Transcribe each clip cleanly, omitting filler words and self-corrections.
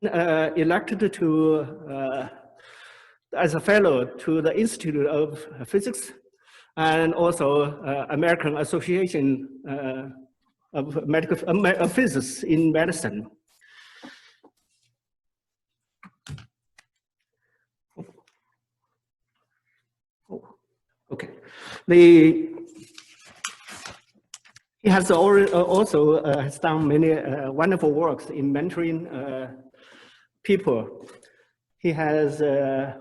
elected to as a fellow to the Institute of Physics and also American Association of Medical Physics in Medicine. Okay, he has also has done many wonderful works in mentoring people. He has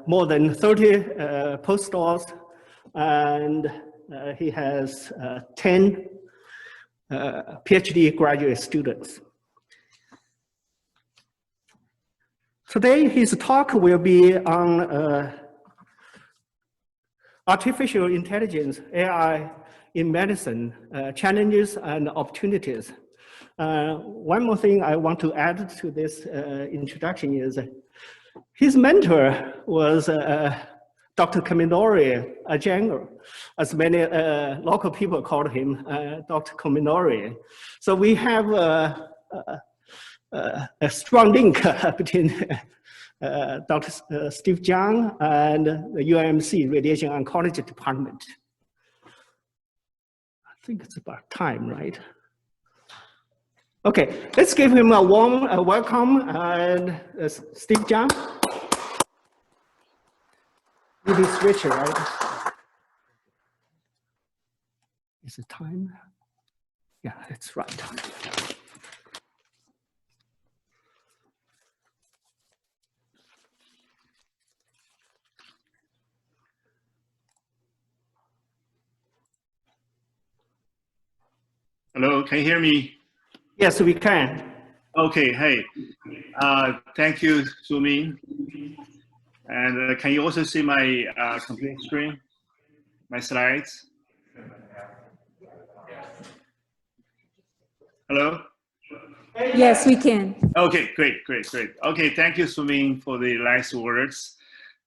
more than 30 postdocs, and he has 10 PhD graduate students. Today, his talk will be on artificial intelligence, AI in medicine, challenges and opportunities. One more thing I want to add to this introduction is his mentor was Dr. Kominori, Jiang, as many local people called him Dr. Kominori. So we have a strong link between Dr. Steve Jiang and the UMC Radiation Oncology Department. I think it's about time, right? Okay, let's give him a warm welcome, and Steve Jiang. You do switch, right? Is it time? Yeah, it's right time. Hello, can you hear me? Yes, we can. Okay, hey. Thank you, Sumin. And can you also see my computer screen, my slides? Hello? Yes, we can. Okay, great. Okay, thank you, Sumin, for the nice words.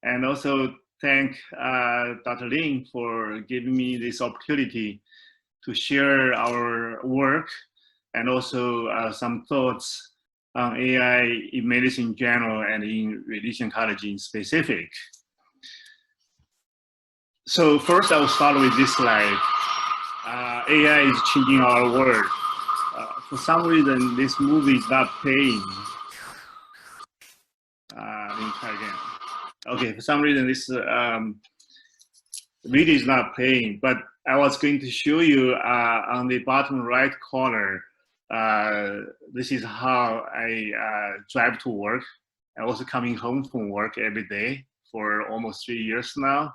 And also thank Dr. Lin for giving me this opportunity to share our work and also some thoughts on AI in medicine in general and in radiation oncology in specific. So first I will start with this slide. AI is changing our world. For some reason, this movie is not playing. Let me try again. Okay, for some reason, this video is not playing, but I was going to show you on the bottom right corner. This is how I drive to work. I'm also coming home from work every day for almost 3 years now.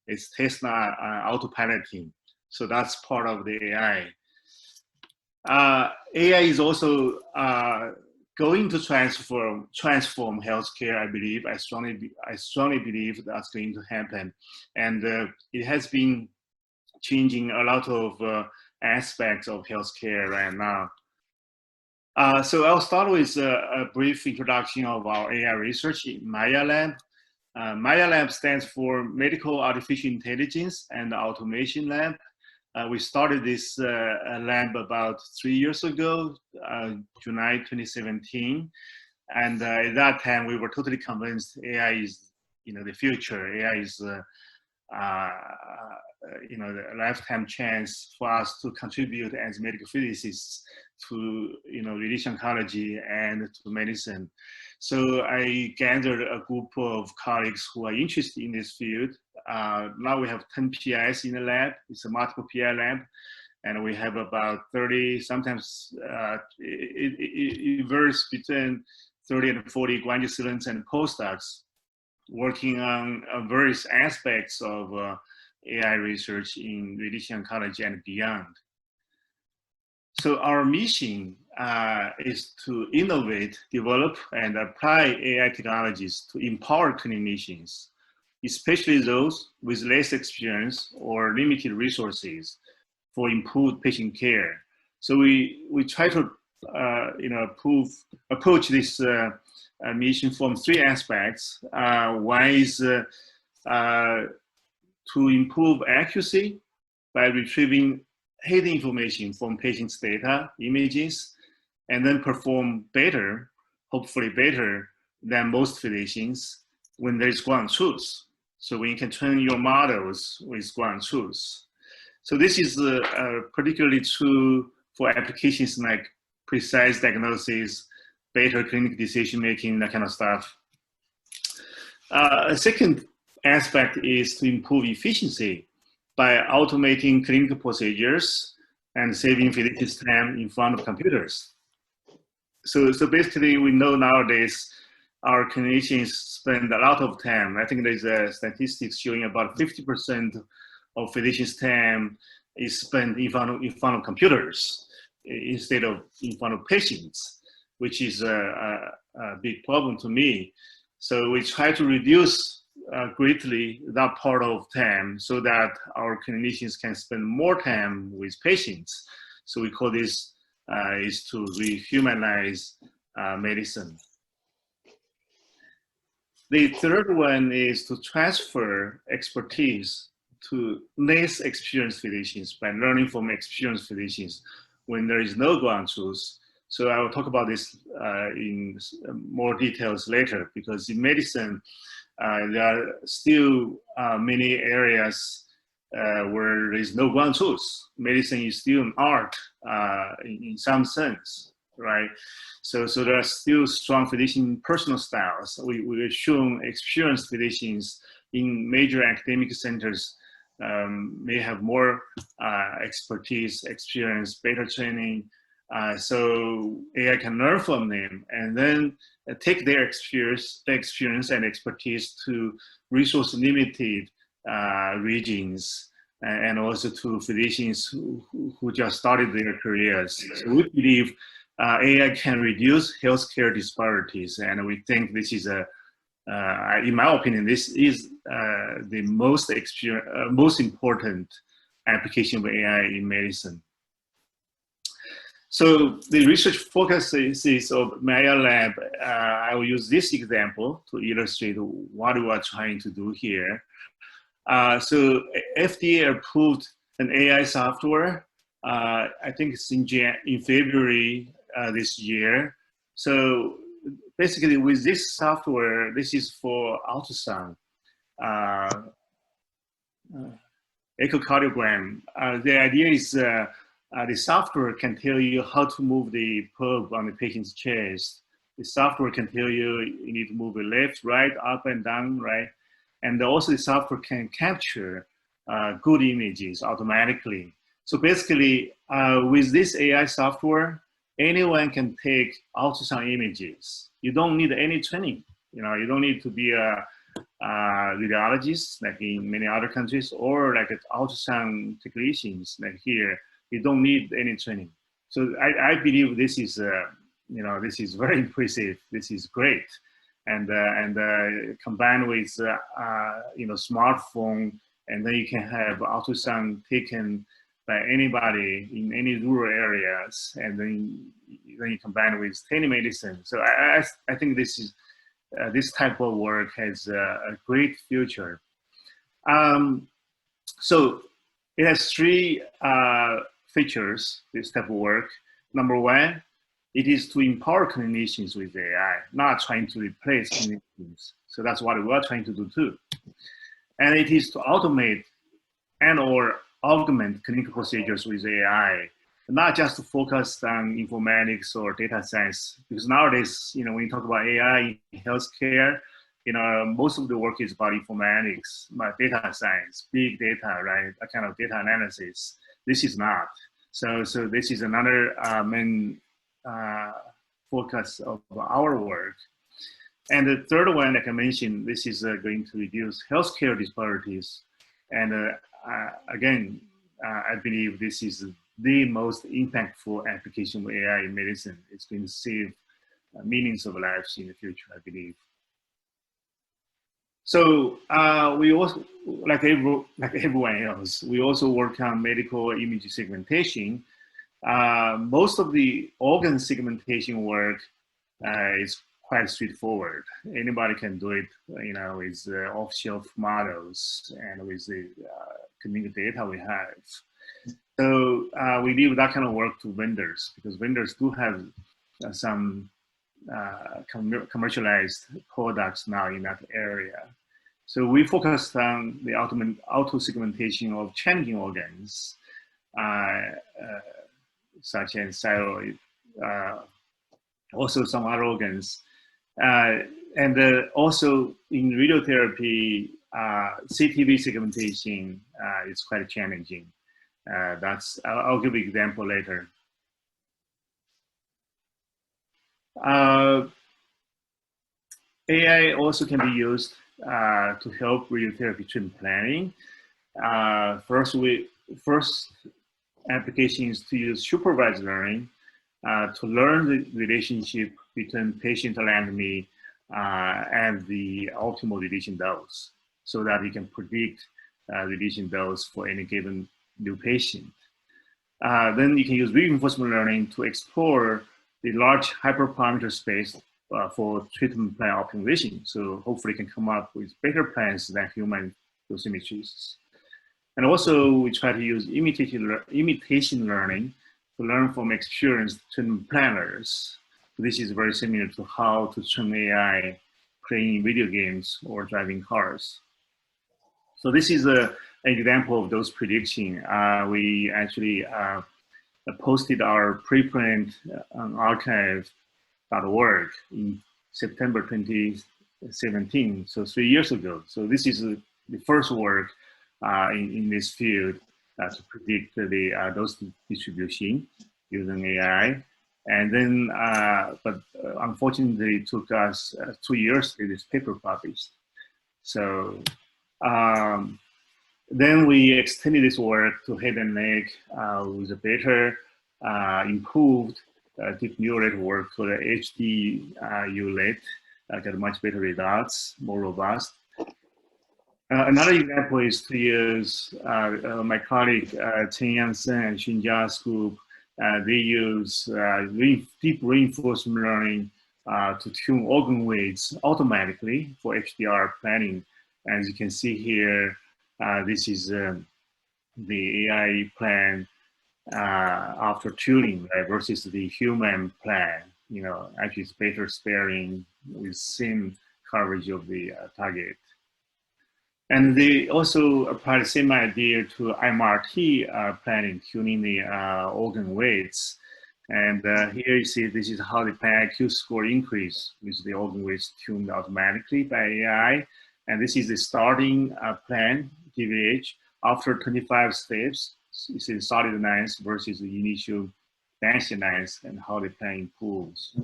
It's Tesla autopiloting. So that's part of the AI. AI is also going to transform healthcare, I believe. I strongly believe that's going to happen. And it has been changing a lot of aspects of healthcare right now. So I'll start with a brief introduction of our AI research in Maya Lab. Maya Lab stands for Medical Artificial Intelligence and Automation Lab. We started this lab about 3 years ago, July 2017. And at that time, we were totally convinced AI is, the future. AI is, the lifetime chance for us to contribute as medical physicists to, radiation oncology and to medicine. So I gathered a group of colleagues who are interested in this field. Now we have 10 PIs in the lab. It's a multiple PI lab. And we have about 30, sometimes it varies between 30 and 40 graduate students and postdocs working on various aspects of AI research in radiation oncology and beyond. So our mission is to innovate, develop, and apply AI technologies to empower clinicians, especially those with less experience or limited resources, for improved patient care. So we try to approach this mission from 3 aspects. One is to improve accuracy by retrieving hidden information from patients' data, images, and then perform better, hopefully better, than most physicians when there is ground truth. So when you can train your models with ground truth. So this is particularly true for applications like precise diagnosis, better clinical decision making, that kind of stuff. A second aspect is to improve efficiency by automating clinical procedures and saving physicians time in front of computers. So basically, we know nowadays our clinicians spend a lot of time. I think there's a statistics showing about 50% of physicians' time is spent in front of computers instead of in front of patients, which is a big problem to me. So we try to reduce greatly that part of time so that our clinicians can spend more time with patients. So we call this is to rehumanize medicine. The third one is to transfer expertise to less experienced physicians by learning from experienced physicians when there is no ground truth. So I will talk about this in more details later, because in medicine, there are still many areas where there is no ground truth. Medicine is still an art in some sense, right? So there are still strong physician personal styles. We have shown experienced physicians in major academic centers may have more expertise, experience, better training. So AI can learn from them and then take their experience and expertise to resource-limited regions, and also to physicians who just started their careers. So we believe AI can reduce healthcare disparities, and we think this is in my opinion, this is the most important application of AI in medicine. So the research focuses of my lab. I will use this example to illustrate what we are trying to do here. So FDA approved an AI software. I think it's in February this year. So basically, with this software, this is for ultrasound, echocardiogram. The idea is the software can tell you how to move the probe on the patient's chest. The software can tell you you need to move it left, right, up and down, right? And also the software can capture good images automatically. So basically, with this AI software, anyone can take ultrasound images. You don't need any training. You don't need to be a radiologist like in many other countries, or like ultrasound technicians like here. You don't need any training. So I believe this is, this is very impressive. This is great. And combined with, smartphone, and then you can have ultrasound taken by anybody in any rural areas, and then you combine with telemedicine. So I think this is this type of work has a great future. So it has three features, this type of work. Number one, it is to empower clinicians with AI, not trying to replace clinicians. So that's what we are trying to do too. And it is to automate and or augment clinical procedures with AI, not just to focus on informatics or data science. Because nowadays, when you talk about AI in healthcare, most of the work is about informatics, about data science, big data, right? That kind of data analysis. This is not. So this is another main focus of our work. And the third one, like I mentioned, this is going to reduce healthcare disparities. And again, I believe this is the most impactful application of AI in medicine. It's going to save millions of lives in the future, I believe. So we also, like everyone else, we also work on medical image segmentation. Most of the organ segmentation work is quite straightforward. Anybody can do it, with off-shelf models and with the clinical data we have. So we leave that kind of work to vendors, because vendors do have some commercialized products now in that area. So we focused on the auto-segmentation of challenging organs, such as thyroid, also some other organs. And also in radiotherapy, CTV segmentation is quite challenging. I'll give you an example later. AI also can be used to help radiotherapy treatment planning. First application is to use supervised learning to learn the relationship between patient anatomy and the optimal radiation dose, so that you can predict radiation dose for any given new patient. Then you can use reinforcement learning to explore the large hyperparameter space for treatment plan optimization. So hopefully you can come up with better plans than human dosimetries. And also we try to use imitation learning to learn from experienced treatment planners. This is very similar to how to train AI playing video games or driving cars. So this is an example of those prediction. We actually posted our preprint on archive.org in September 2017, so 3 years ago. So this is the first work in this field to predict the dose distribution using AI. And then, but unfortunately, it took us 2 years to get this paper published. So then we extended this work to head and neck with a better, improved deep neural network for the HD ULET, got much better results, more robust. Another example is to use my colleague Jiang and Xinjia's group. They use deep reinforcement learning to tune organ weights automatically for HDR planning. As you can see here, this is the AI plan after tuning, right, versus the human plan. You know, actually it's better sparing with same coverage of the target. And they also apply the same idea to MRT planning, tuning the organ weights. And here you see this is how the plan IQ score increase with the organ weights tuned automatically by AI. And this is the starting plan, DVH, after 25 steps. You see the solid lines versus the initial dense lines and how the plan improves.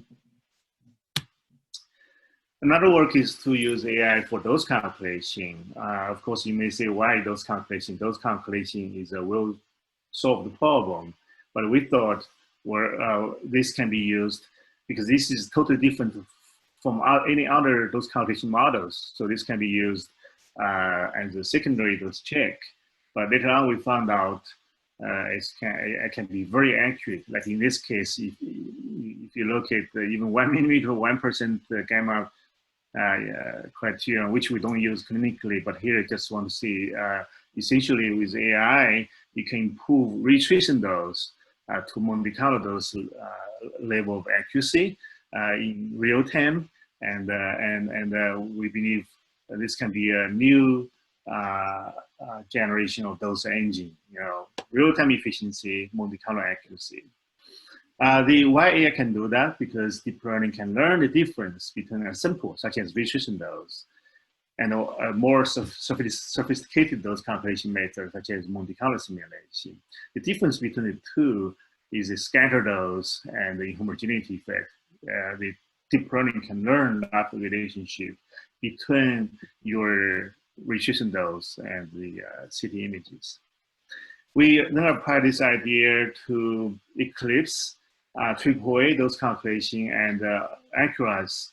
Another work is to use AI for dose calculation. Of course, you may say, why dose calculation? Dose calculation will solve the problem. But we thought this can be used because this is totally different from any other dose calculation models. So this can be used as a secondary dose check. But later on, we found out it can be very accurate. Like in this case, if you look at even 1 millimeter, 1% gamma criterion, which we don't use clinically, but here I just want to see, essentially with AI, you can improve retracing dose to Monte Carlo dose level of accuracy in real time, and we believe this can be a new generation of dose engine, you know, real-time efficiency, Monte Carlo accuracy. Why AI can do that? Because deep learning can learn the difference between a simple, such as restriction dose, and a more sophisticated dose calculation method, such as Monte Carlo simulation. The difference between the two is the scatter dose and the homogeneity effect. The deep learning can learn that relationship between your restriction dose and the CT images. We then apply this idea to Eclipse, AAA dose calculation, and Accurus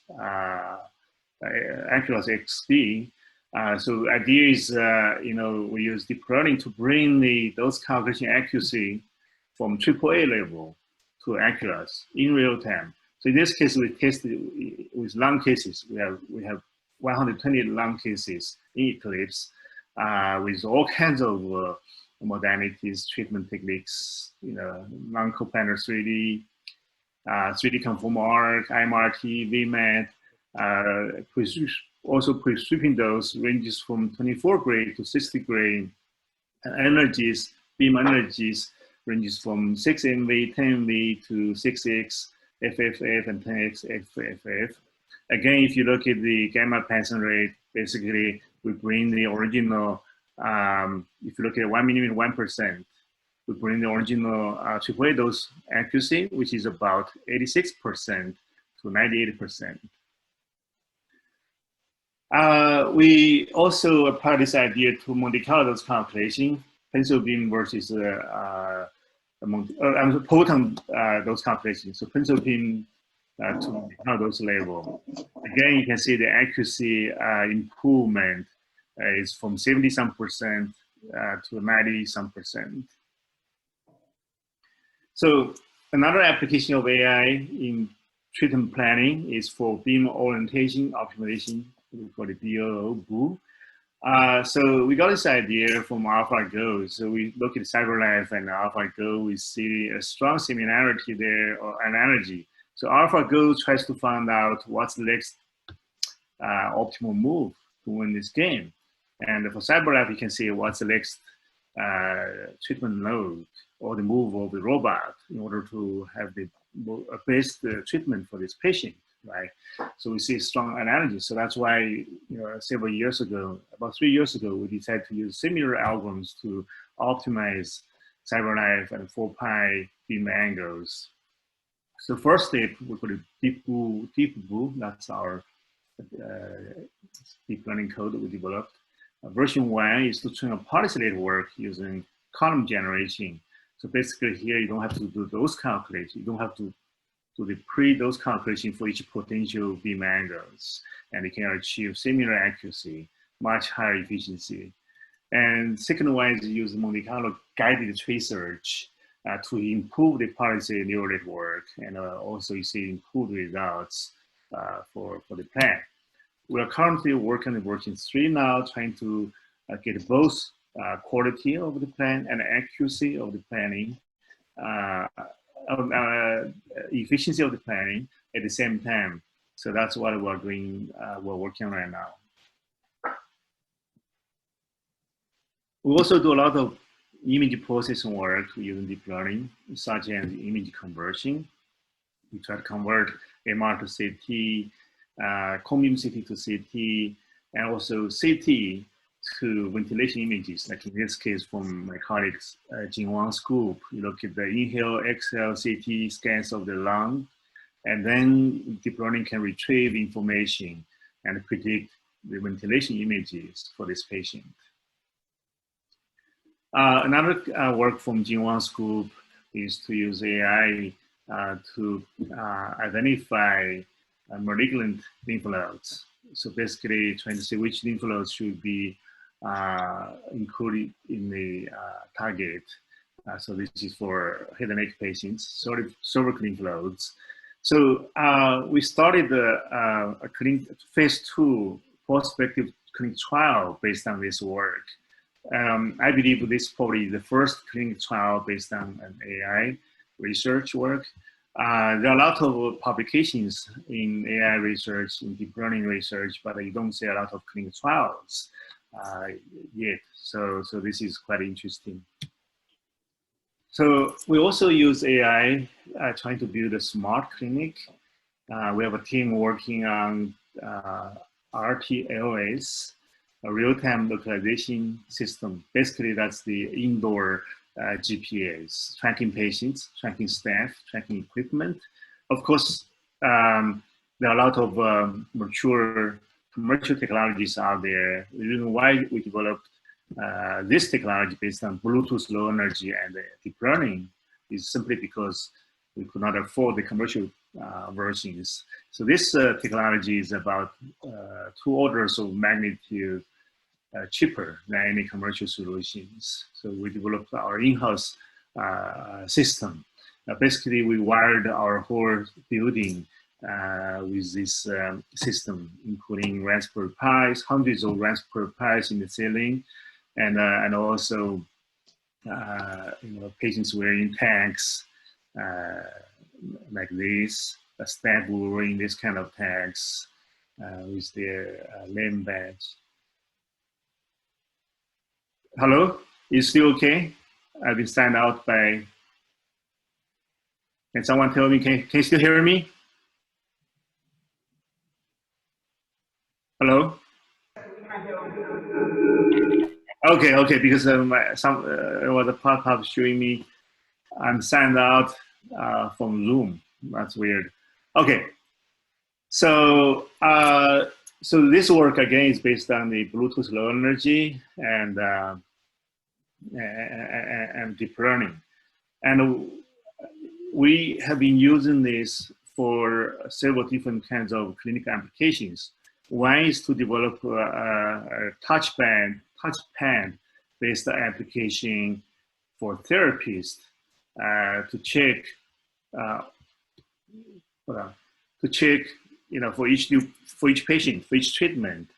XD. So the idea is, you know, we use deep learning to bring the dose calculation accuracy from AAA level to Accurus in real time. So in this case, we tested with lung cases. We have 120 lung cases in Eclipse with all kinds of modalities, treatment techniques, you know, lung coplanar 3D, 3D conformal arc, MRT, VMAT, also pre-sweeping dose ranges from 24 gray to 60 gray. Energies, beam energies ranges from 6 MV, 10 MV to 6x FFF and 10x FFF. Again, if you look at the gamma passing rate, basically we bring the original, if you look at 1 millimeter, 1%, we bring the original AAA dose accuracy, which is about 86% to 98%. We also apply this idea to Monte Carlo dose calculation, pencil beam versus potent dose calculation. So pencil beam to Monte Carlo dose level. Again, you can see the accuracy improvement is from 70-some% to 90-some%. So another application of AI in treatment planning is for beam orientation optimization. We call it BOO. So we got this idea from AlphaGo. So we look at CyberLife and AlphaGo. We see a strong similarity there or analogy. So AlphaGo tries to find out what's the next optimal move to win this game. And for CyberLife, you can see what's the next treatment node or the move of the robot in order to have the best treatment for this patient, right? So we see a strong analogy. So that's why, several years ago, about 3 years ago, we decided to use similar algorithms to optimize CyberLife and 4-pi beam angles. So first step, we call it deep blue. That's our deep learning code that we developed. Version 1 is to train a policy network using column generation. So basically here, you don't have to do those calculations. You don't have to do the pre-dose calculation for each potential beam angles. And you can achieve similar accuracy, much higher efficiency. And second one is use Monte Carlo guided tree search to improve the policy neural network. And also you see improved results for the plan. We are currently working on version 3 now, trying to get both quality of the plan and accuracy of the planning, efficiency of the planning at the same time. So that's what we're doing, we're working on right now. We also do a lot of image processing work using deep learning, such as image conversion. We try to convert MR to CT, cone beam CT to CT, and also CT to ventilation images, like in this case from my colleagues, Jiang's group. You look at the inhale, exhale, CT scans of the lung, and then deep learning can retrieve information and predict the ventilation images for this patient. Another work from Jiang's group is to use AI to identify malignant lymph nodes. So basically trying to see which lymph nodes should be included in the target. So this is for head and neck patients, cervical lymph nodes. So we started a phase 2 prospective clinical trial based on this work. I believe this is probably the first clinical trial based on an AI research work. There are a lot of publications in AI research, in deep learning research, but you don't see a lot of clinical trials yet. So this is quite interesting. So we also use AI trying to build a smart clinic. We have a team working on RTLS, a real-time localization system. Basically, that's the indoor GPS, tracking patients, tracking staff, tracking equipment. Of course, there are a lot of mature commercial technologies out there. The reason why we developed this technology based on Bluetooth low energy and deep learning is simply because we could not afford the commercial versions. So this technology is about 2 orders of magnitude cheaper than any commercial solutions. So we developed our in-house system. Basically, we wired our whole building with this system, including Raspberry Pis, hundreds of Raspberry Pis in the ceiling, and also patients wearing tags, like this, a staff will bring this kind of tags with their name badge. Hello, is still okay? I've been signed out by, can someone tell me, can you still hear me? Hello? Okay, because there was a pop-up showing me I'm signed out from Zoom. That's weird. Okay, so so this work again is based on the Bluetooth Low Energy and deep learning, and we have been using this for several different kinds of clinical applications. One is to develop a touchpad-based application for therapists to check, for each patient, for each treatment,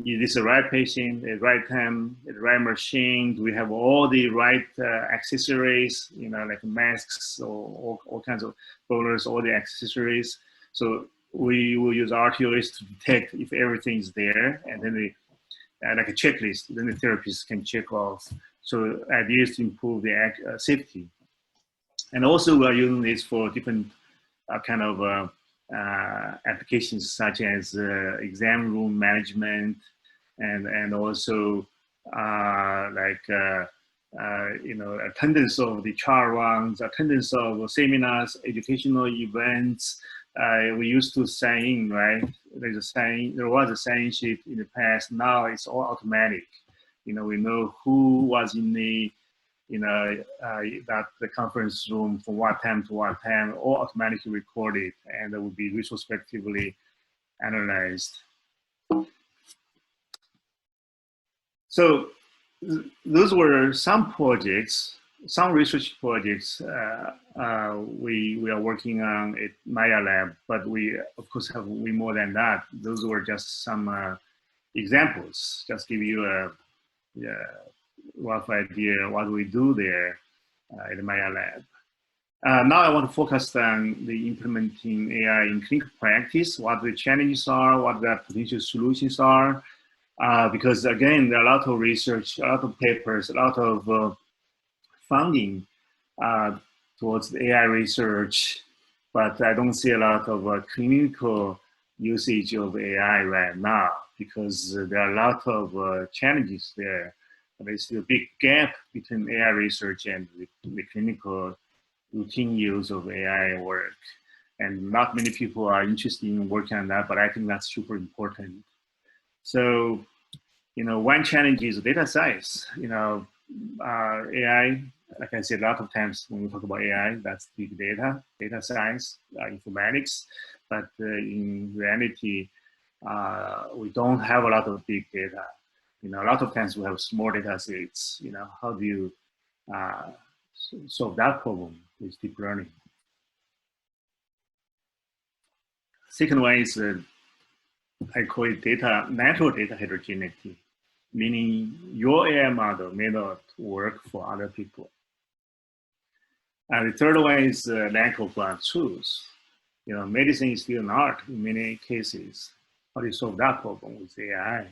is this the right patient, the right time, the right machine? Do we have all the right accessories, like masks or all kinds of rollers, all the accessories? So we will use RTOS to detect if everything is there, and then like a checklist, then the therapist can check off. So ideas to improve the safety. And also we are using this for different kind of applications such as exam room management, and also attendance of the trial runs, attendance of seminars, educational events. We used to sign in, right? There was a sign sheet in the past. Now it's all automatic. We know who was in the that the conference room from what time to what time, all automatically recorded, and that will be retrospectively analyzed. So those were some projects, some research projects we are working on at Maya Lab, but we of course have way more than that. Those were just some examples, just give you a rough idea what we do there at the Maya Lab. Now I want to focus on the implementing AI in clinical practice, what the challenges are, what the potential solutions are, because again, there are a lot of research, a lot of papers, a lot of funding towards the AI research, but I don't see a lot of clinical usage of AI right now because there are a lot of challenges there. There's still a big gap between AI research and the clinical routine use of AI work. And not many people are interested in working on that, but I think that's super important. So, one challenge is data size. AI, like I said, a lot of times when we talk about AI, that's big data, data science, informatics. But in reality, we don't have a lot of big data. A lot of times we have small data sets. How do you solve that problem with deep learning? Second one is I call it natural data heterogeneity, meaning your AI model may not work for other people. And the third one is lack of truth. Medicine is still an art in many cases. How do you solve that problem with AI?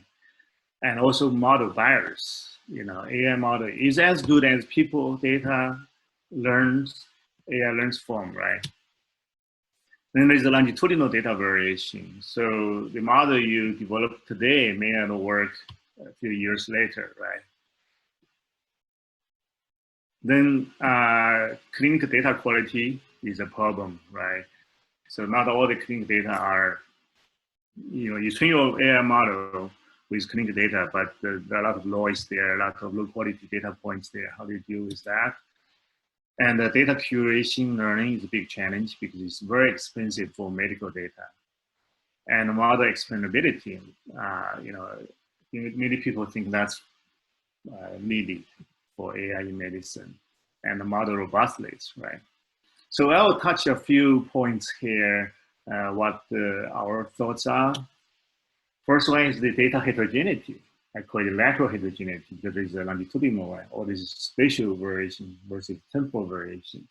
And also model bias. AI model is as good as people data AI learns from, right? Then there's the longitudinal data variation. So the model you develop today may not work a few years later, right? Then clinical data quality is a problem, right? So not all the clinical data are, you train your AI model with clinical data, but there are a lot of noise there, a lot of low quality data points there. How do you deal with that? And the data curation learning is a big challenge because it's very expensive for medical data. And model explainability, many people think that's needed for AI in medicine, and the model robustness, right? So I will touch a few points here, what our thoughts are. First one is the data heterogeneity. I call it lateral heterogeneity because there's a longitudinal one, or this is spatial variation versus temporal variation.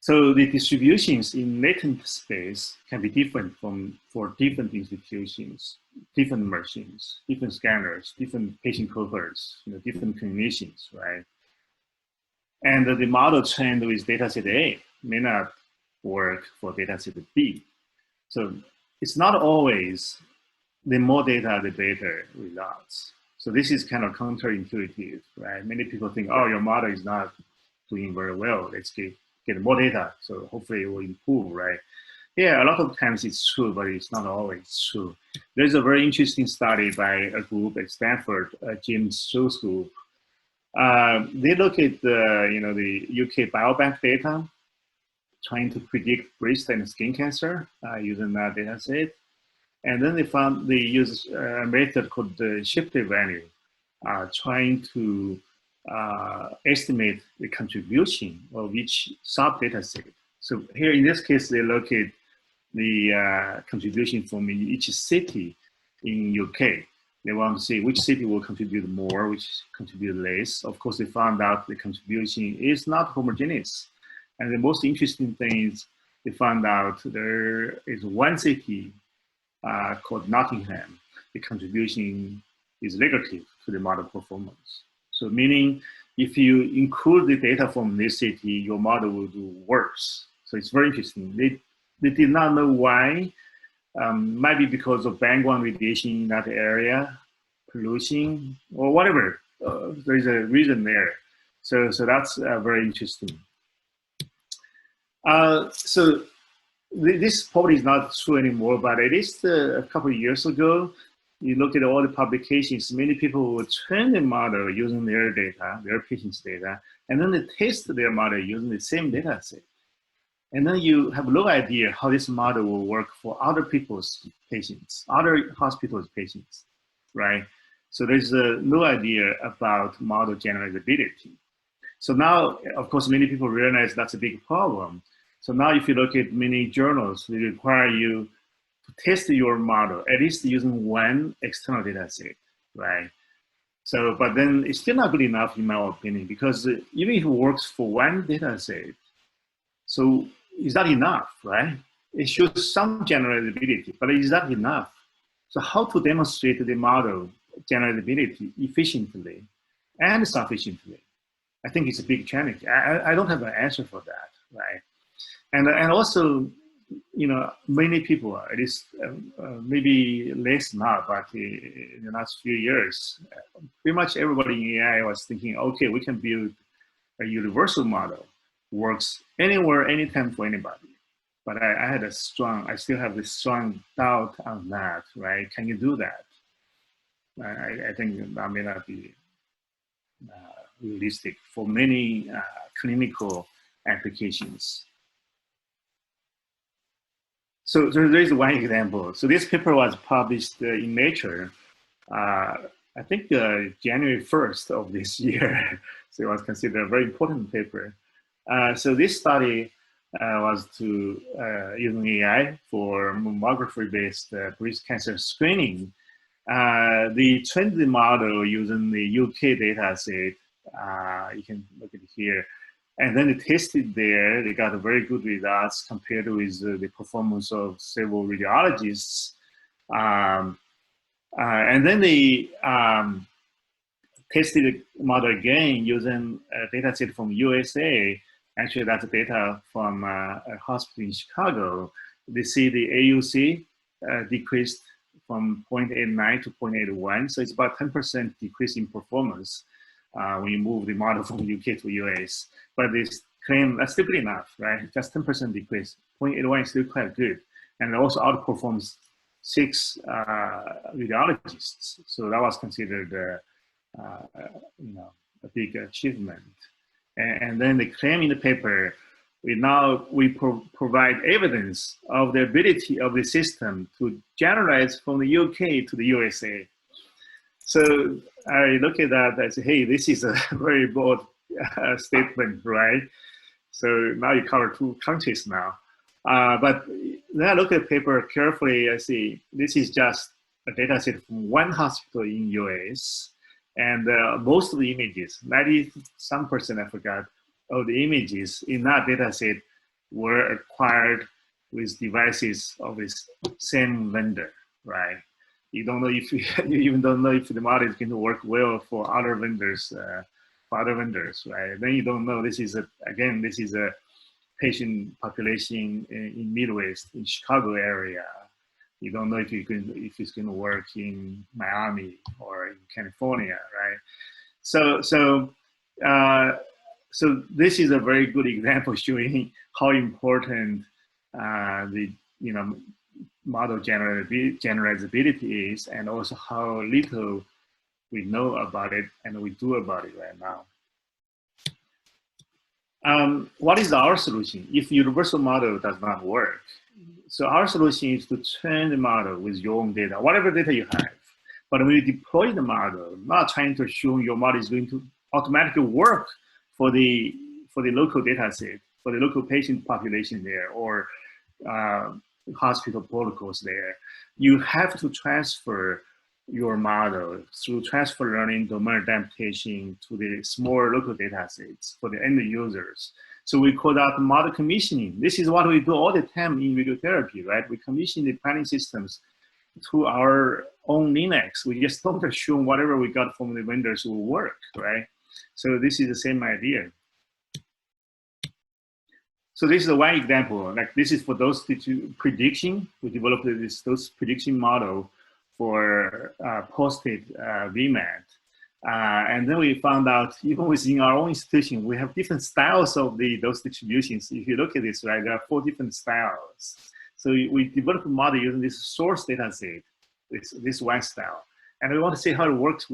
So the distributions in latent space can be different for different institutions, different machines, different scanners, different patient cohorts, different clinicians, right? And the model trained with dataset A may not work for dataset B. So it's not always the more data, the better results. So this is kind of counterintuitive, right? Many people think, oh, your model is not doing very well. Let's get more data. So hopefully it will improve, right? Yeah, a lot of times it's true, but it's not always true. There's a very interesting study by a group at Stanford, Jiang's group. They look at the UK biobank data, trying to predict breast and skin cancer using that data set. And then they use a method called the shifted value, trying to estimate the contribution of each sub data set. So here in this case, they look at the contribution from each city in UK. They want to see which city will contribute more, which contribute less. Of course, they found out the contribution is not homogeneous. And the most interesting thing is they found out there is one city called Nottingham. The contribution is negative to the model performance. So meaning if you include the data from this city, your model will do worse. So it's very interesting. They did not know why. Might be because of band-1 radiation in that area, pollution, or whatever. There is a reason there. So that's very interesting. So this probably is not true anymore, but at least a couple of years ago, you look at all the publications, many people would train the model using their data, their patients' data, and then they test their model using the same data set. And then you have no idea how this model will work for other people's patients, other hospitals' patients, right? So there's no idea about model generalizability. So now, of course, many people realize that's a big problem. So now if you look at many journals, they require you to test your model, at least using one external data set, right? So, but then it's still not good enough in my opinion, because even if it works for one data set, so it's not enough, right? It shows some generalizability, but it's not enough. So how to demonstrate the model generalizability efficiently and sufficiently? I think it's a big challenge. I don't have an answer for that, right? And also, many people, at least maybe less now, but in the last few years, pretty much everybody in AI was thinking, okay, we can build a universal model, works anywhere, anytime for anybody. But I still have this strong doubt on that, right? Can you do that? I think that may not be realistic for many clinical applications. So there is one example. So this paper was published in Nature, I think January 1st of this year. So it was considered a very important paper. So this study was to using AI for mammography-based breast cancer screening. They trained the model using the UK data set. You can look at it here. And then they tested there. They got very good results compared with the performance of several radiologists. And then they tested the model again using a data set from USA. Actually, that's data from a hospital in Chicago. They see the AUC decreased from 0.89 to 0.81. So it's about 10% decrease in performance when you move the model from UK to US. But this claim that's still good enough, right? Just 10% decrease. 0.81 is still quite good. And it also outperforms 6 radiologists. So that was considered a big achievement. And then they claim in the paper, we provide evidence of the ability of the system to generalize from the UK to the USA. So I look at that, I say, hey, this is a very bold statement, right? So now you cover 2 countries now. But then I look at the paper carefully, I see this is just a data set from one hospital in US. And most of the images, 90-some%, I forgot, of the images in that data set were acquired with devices of this same vendor, right? You don't know if you even don't know if the model is going to work well for other vendors, right? Then you don't know. This is a patient population in Midwest, in Chicago area. You don't know if it's going to work in Miami or in California, right? So this is a very good example showing how important the model generalizability is, and also how little we know about it and we do about it right now. What is our solution if universal model does not work? So our solution is to train the model with your own data, whatever data you have. But when you deploy the model, not trying to assume your model is going to automatically work for the local data set, for the local patient population there, or hospital protocols there. You have to transfer your model through transfer learning, domain adaptation to the small local data sets for the end users. So we call that model commissioning. This is what we do all the time in radiotherapy, right? We commission the planning systems to our own Linux. We just don't assume whatever we got from the vendors will work, right? So this is the same idea. So this is one example. Like this is for those prediction. We developed those prediction model for posted VMAT. And then we found out, even within our own institution, we have different styles of those distributions. If you look at this, right, there are 4 different styles. So we developed a model using this source data set, this one style. And we want to see how it works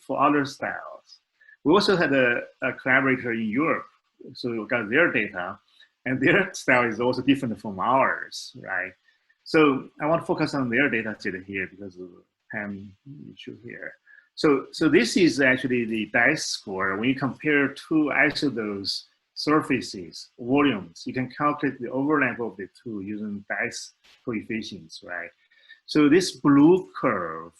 for other styles. We also had a collaborator in Europe, so we got their data, and their style is also different from ours, right? So I want to focus on their data set here because of the time issue here. So this is actually the DICE score. When you compare 2 isodose surfaces, volumes, you can calculate the overlap of the 2 using DICE coefficients, right? So this blue curve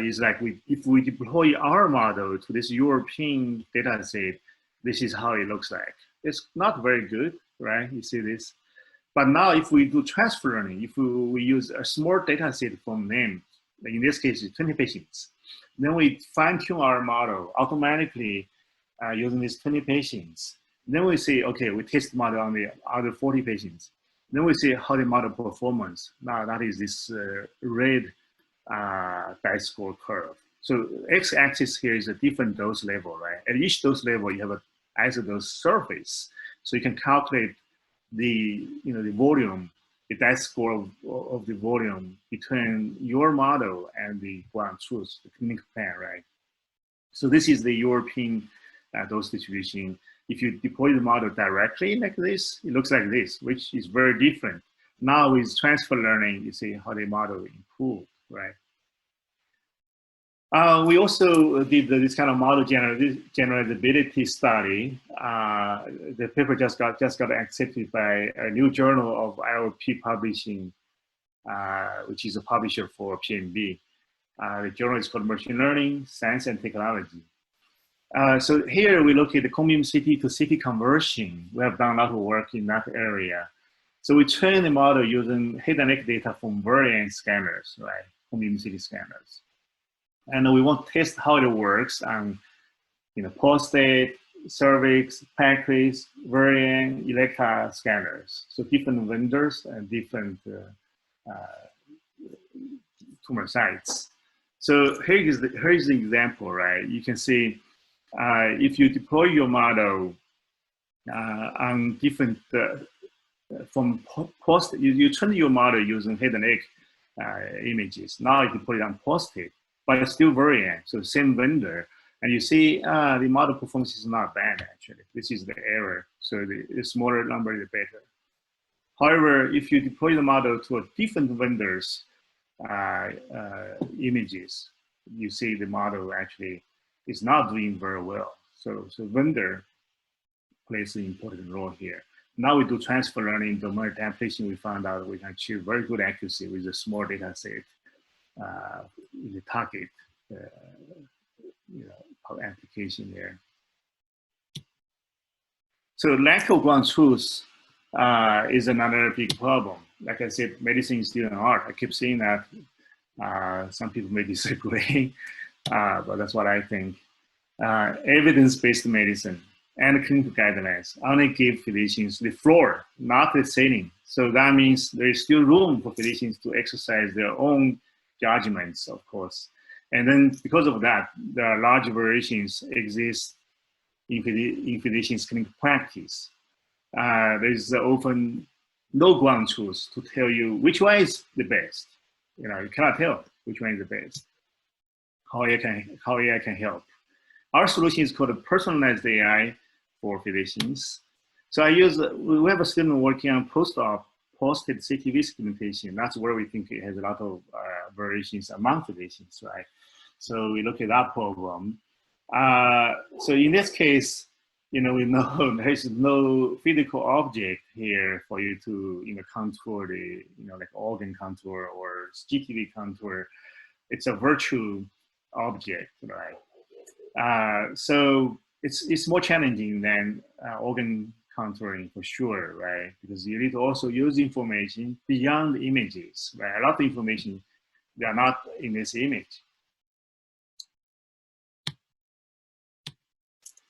is like if we deploy our model to this European data set, this is how it looks like. It's not very good, right? You see this? But now if we do transfer learning, if we use a small data set from them, in this case, 20 patients, then we fine tune our model automatically using these 20 patients. Then we say, okay, we test the model on the other 40 patients. Then we see how the model performance. Now that is this red DICE score curve. So x-axis here is a different dose level, right? At each dose level, you have an isodose surface. So you can calculate the volume, the DICE score of the volume between your model and the ground truth, the clinical plan, right? So this is the European dose distribution. If you deploy the model directly like this, it looks like this, which is very different. Now with transfer learning, you see how the model improved, right? We also did this kind of model generalizability study. The paper just got accepted by a new journal of IOP publishing, which is a publisher for PMB. The journal is called Machine Learning, Science and Technology. So here we look at the cone beam CT to CT conversion. We have done a lot of work in that area. So we train the model using head and neck data from variant scanners, right? Cone beam CT scanners. And we want to test how it works on, prostate, cervix, pancreas, variant, Elekta scanners. So different vendors and different tumor sites. So here is the example, right? You can see if you deploy your model on different from post, you train your model using head and neck images. Now you deploy it on prostate, but it's still variant, so same vendor. And you see the model performance is not bad, actually. This is the error. So the smaller number, the better. However, if you deploy the model to a different vendor's images, you see the model actually is not doing very well. So vendor plays an important role here. Now we do transfer learning, domain adaptation. We found out we can achieve very good accuracy with a small data set in the target application there. So lack of ground truth is another big problem. Like I said, medicine is still an art. I keep saying that. Some people may disagree, but that's what I think. Evidence-based medicine and clinical guidelines only give physicians the floor, not the ceiling. So that means there is still room for physicians to exercise their own judgments, of course. And then because of that, there are large variations exist in physicians' clinical practice. There is often no ground truth to tell you which one is the best. You cannot tell which one is the best. How AI can help. Our solution is called personalized AI for physicians. So we have a student working on post-op posted CTV segmentation. That's where we think it has a lot of variations among physicians, right? So we look at that problem. So in this case, we know there's no physical object here for you to, contour the, like organ contour or GTV contour. It's a virtual object, right? So it's more challenging than organ contouring for sure, right? Because you need to also use information beyond the images, right? A lot of information, they are not in this image.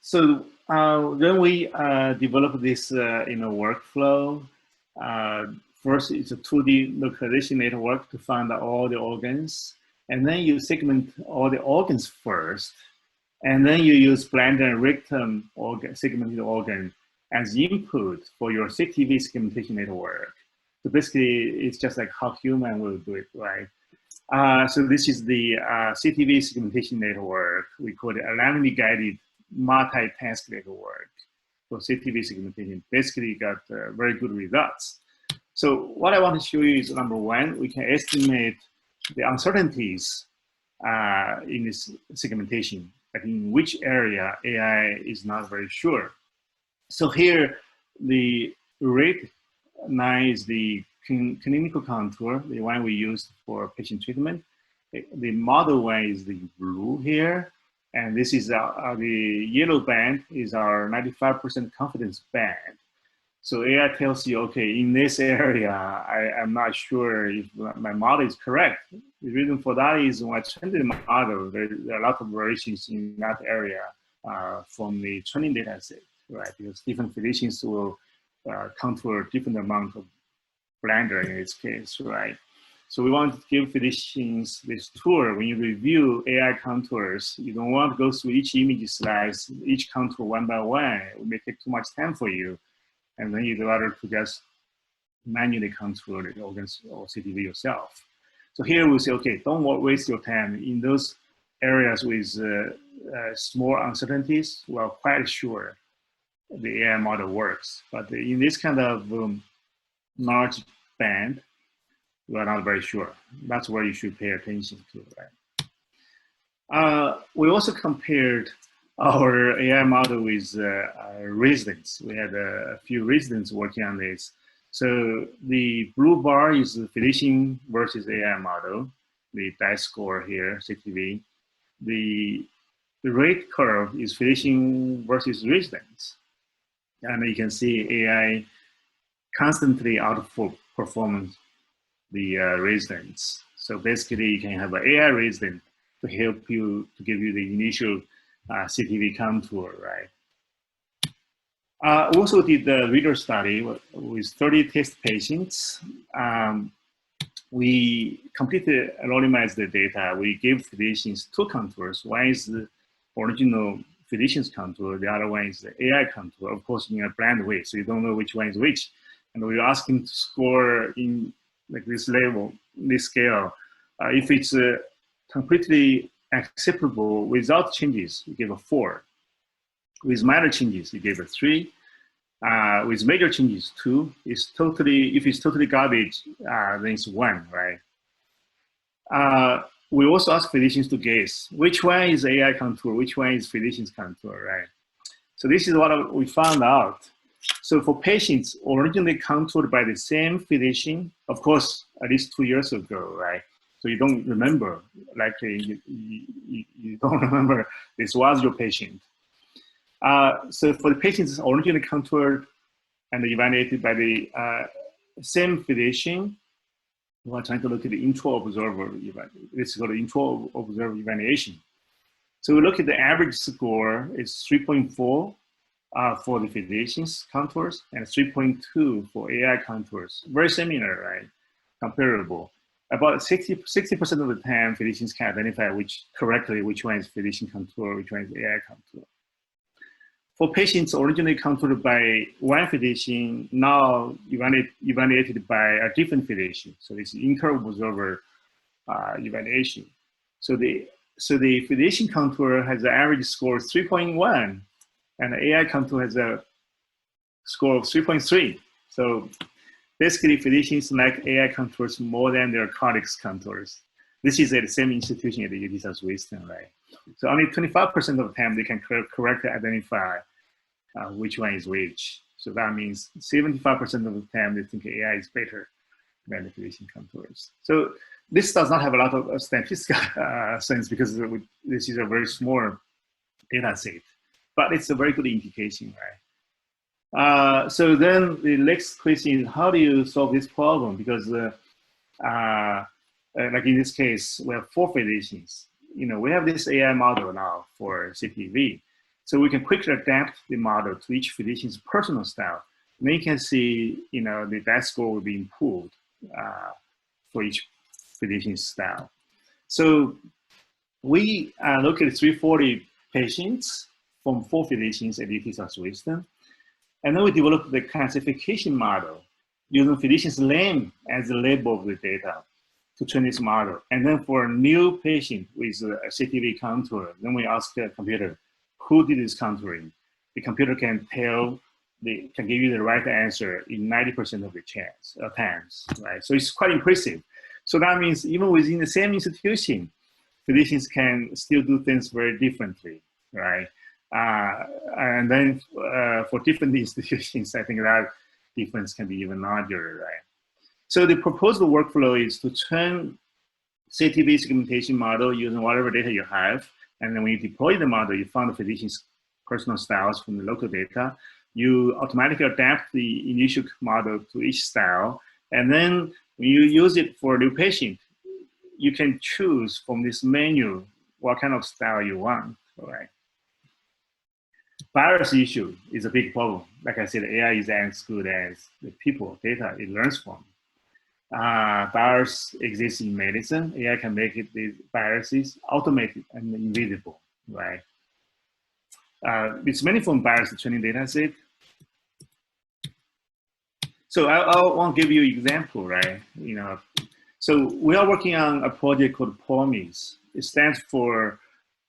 So then we develop this workflow. First, it's a 2D localization network to find all the organs. And then you segment all the organs first. And then you use bladder and rectum segmented organ as input for your CTV segmentation network. So basically, it's just like how human will do it, right? So this is the CTV segmentation network. We call it a randomly guided multitask network for CTV segmentation. Basically, got very good results. So what I want to show you is number one, we can estimate the uncertainties in this segmentation, like in which area AI is not very sure. So here, the red line is the clinical contour, the one we use for patient treatment. The model one is the blue here. And this is the yellow band is our 95% confidence band. So AI tells you, okay, in this area, I'm not sure if my model is correct. The reason for that is when I trained the model, there are a lot of variations in that area from the training data set, right? Because different physicians will contour different amount of bladder in this case, right? So we want to give physicians this tour. When you review AI contours, you don't want to go through each image slice, each contour one by one. It may take too much time for you. And then you'd rather to just manually contour the organs or CTV yourself. So here we say, okay, don't waste your time in those areas with small uncertainties. We're quite sure the AI model works. But in this kind of large band, we are not very sure. That's where you should pay attention to, right? We also compared our AI model with residents. We had a few residents working on this. So the blue bar is the physician versus AI model, the dice score here, CTV. The red curve is physician versus residents. And you can see AI constantly outperforms the residents. So basically, you can have an AI resident to help you, to give you the initial CTV contour, right? We also did the reader study with 30 test patients. We completely anonymized the data. We gave physicians two contours. One is the original physician's contour. The other one is the AI contour, of course, in a blind way. So you don't know which one is which. And we asked him to score in like this level, this scale. If it's completely acceptable without changes, you give a 4. With minor changes, you give a 3. With major changes, 2. It's totally, if it's totally garbage, then it's 1, right? We also ask physicians to guess which one is AI contour, which one is physician's contour, right? So this is what we found out. So for patients originally contoured by the same physician, of course, at least 2 years ago, right? So you don't remember, likely you don't remember this was your patient. So for the patients originally contoured and evaluated by the same physician. We are trying to look at the intro-observer. This is called intro-observer evaluation. So we look at the average score is 3.4 for the physicians contours and 3.2 for AI contours. Very similar, right? Comparable. About 60% of the time, physicians can identify correctly which one is physician contour, which one is AI contour. For patients originally contoured by one physician, now evaluated by a different physician. So it's inter-observer evaluation. So the physician contour has an average score of 3.1, and the AI contour has a score of 3.3. So basically, physicians like AI contours more than their colleagues' contours. This is at the same institution at the UT Southwestern, right? So only 25% of the time they can correctly identify which one is which. So that means 75% of the time they think AI is better than the physician contours. So this does not have a lot of statistical sense because this is a very small data set, but it's a very good indication, right? So then the next question is, how do you solve this problem? Because like in this case, we have 4 physicians. We have this AI model now for CTV. So we can quickly adapt the model to each physician's personal style. And then you can see, the best score will be improved for each physician's style. So we look at 340 patients from 4 physicians at UT Southwestern. And then we developed the classification model using physician's name as the label of the data to train this model. And then for a new patient with a CTV contour, then we ask the computer, who did this contouring? The computer can give you the right answer in 90% of the times, right? So it's quite impressive. So that means even within the same institution, physicians can still do things very differently, right? And then for different institutions, I think that difference can be even larger, right? So the proposed workflow is to train CTV segmentation model using whatever data you have. And then when you deploy the model, you found the physician's personal styles from the local data. You automatically adapt the initial model to each style. And then when you use it for a new patient, you can choose from this menu what kind of style you want, all right? Bias issue is a big problem. Like I said, AI is as good as the people data it learns from. Bias exists in medicine. AI can make these biases automated and invisible, right? It's many from bias training data set. So I want to give you an example, right? So we are working on a project called POMIS. It stands for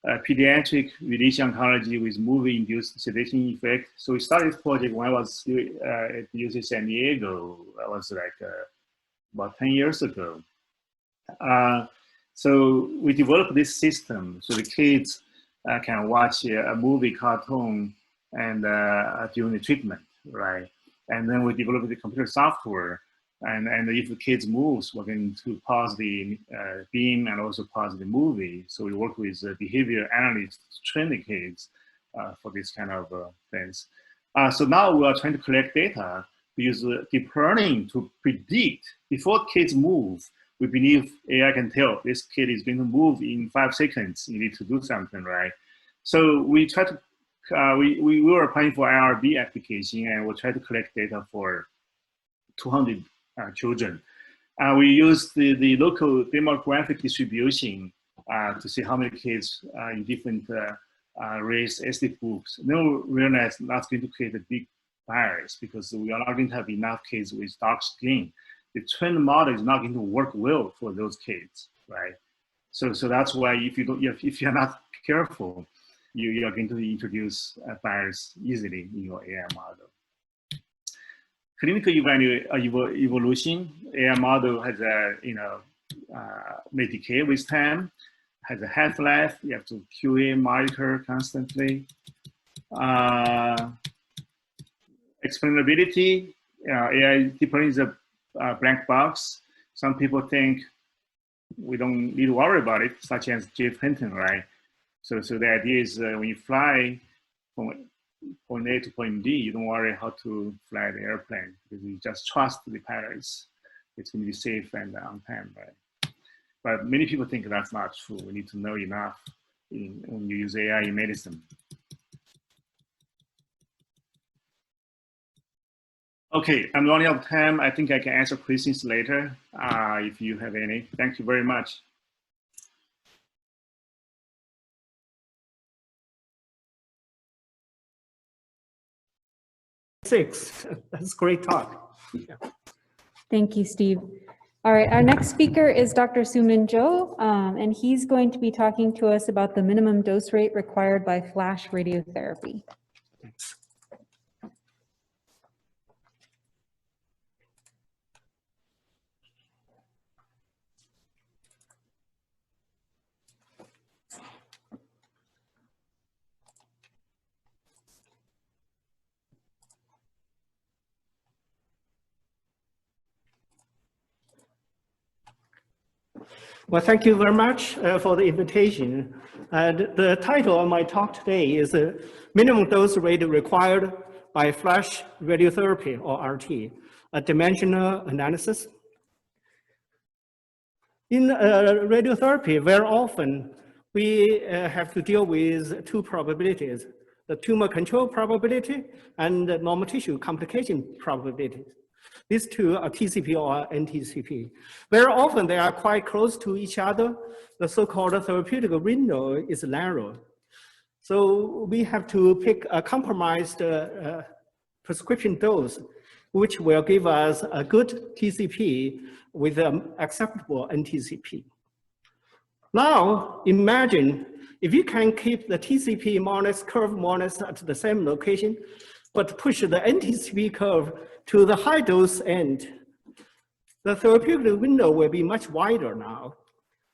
Pediatric Radiation Oncology with Movie-Induced Sedation Effect. So we started this project when I was still at UC San Diego. I was like about 10 years ago. So we developed this system so the kids can watch a movie cartoon and during the treatment, right? And then we developed the computer software. And if the kids moves, we're going to pause the beam and also pause the movie. So we work with behavior analysts to train the kids for this kind of things. So now we are trying to collect data. We use deep learning to predict before kids move. We believe AI can tell this kid is going to move in 5 seconds. You need to do something, right? So we try to, we were applying for IRB application and we'll try to collect data for 200 children. We use the local demographic distribution to see how many kids in different race, ethnic groups. Then we realize that's going to create a big bias because we are not going to have enough kids with dark skin. The trained model is not going to work well for those kids, right? So that's why if you're not careful, you are going to introduce a bias easily in your AI model. Clinical evolution, AI model has a, may decay with time, has a half-life, you have to QA monitor constantly. Explainability, AI deep learning is a blank box. Some people think we don't need to worry about it, such as Jeff Hinton, right? So the idea is when you fly from point A to point B, you don't worry how to fly the airplane because you just trust the pilots. It's going to be safe and on time, right? But many people think that's not true. We need to know enough when you use AI in medicine. Okay, I'm running out of time. I think I can answer questions later if you have any. Thank you very much. That's a great talk. Yeah. Thank you, Steve. All right, our next speaker is Dr. Sumin Jo, and he's going to be talking to us about the minimum dose rate required by flash radiotherapy. Thanks. Well, thank you very much for the invitation. The title of my talk today is Minimum Dose Rate Required by Flash Radiotherapy, or RT, a dimensional analysis. In radiotherapy, very often we have to deal with two probabilities, the tumor control probability and the normal tissue complication probability. These two are TCP or NTCP. Very often they are quite close to each other. The so-called therapeutic window is narrow. So we have to pick a compromised prescription dose, which will give us a good TCP with an acceptable NTCP. Now, imagine if you can keep the TCP minus curve minus at the same location, but push the NTCP curve to the high dose end, the therapeutic window will be much wider now.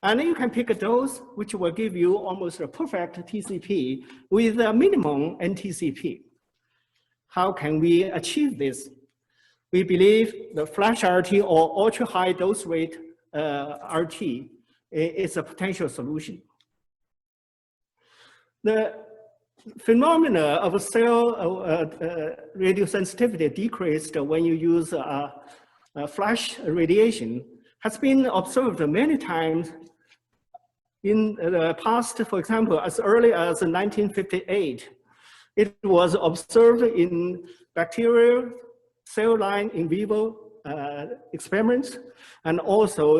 And you can pick a dose which will give you almost a perfect TCP with a minimum NTCP. How can we achieve this? We believe the flash RT or ultra high dose rate RT is a potential solution. The phenomena of cell radiosensitivity decreased when you use flash radiation has been observed many times in the past. For example, as early as 1958, it was observed in bacterial cell line in vivo experiments, and also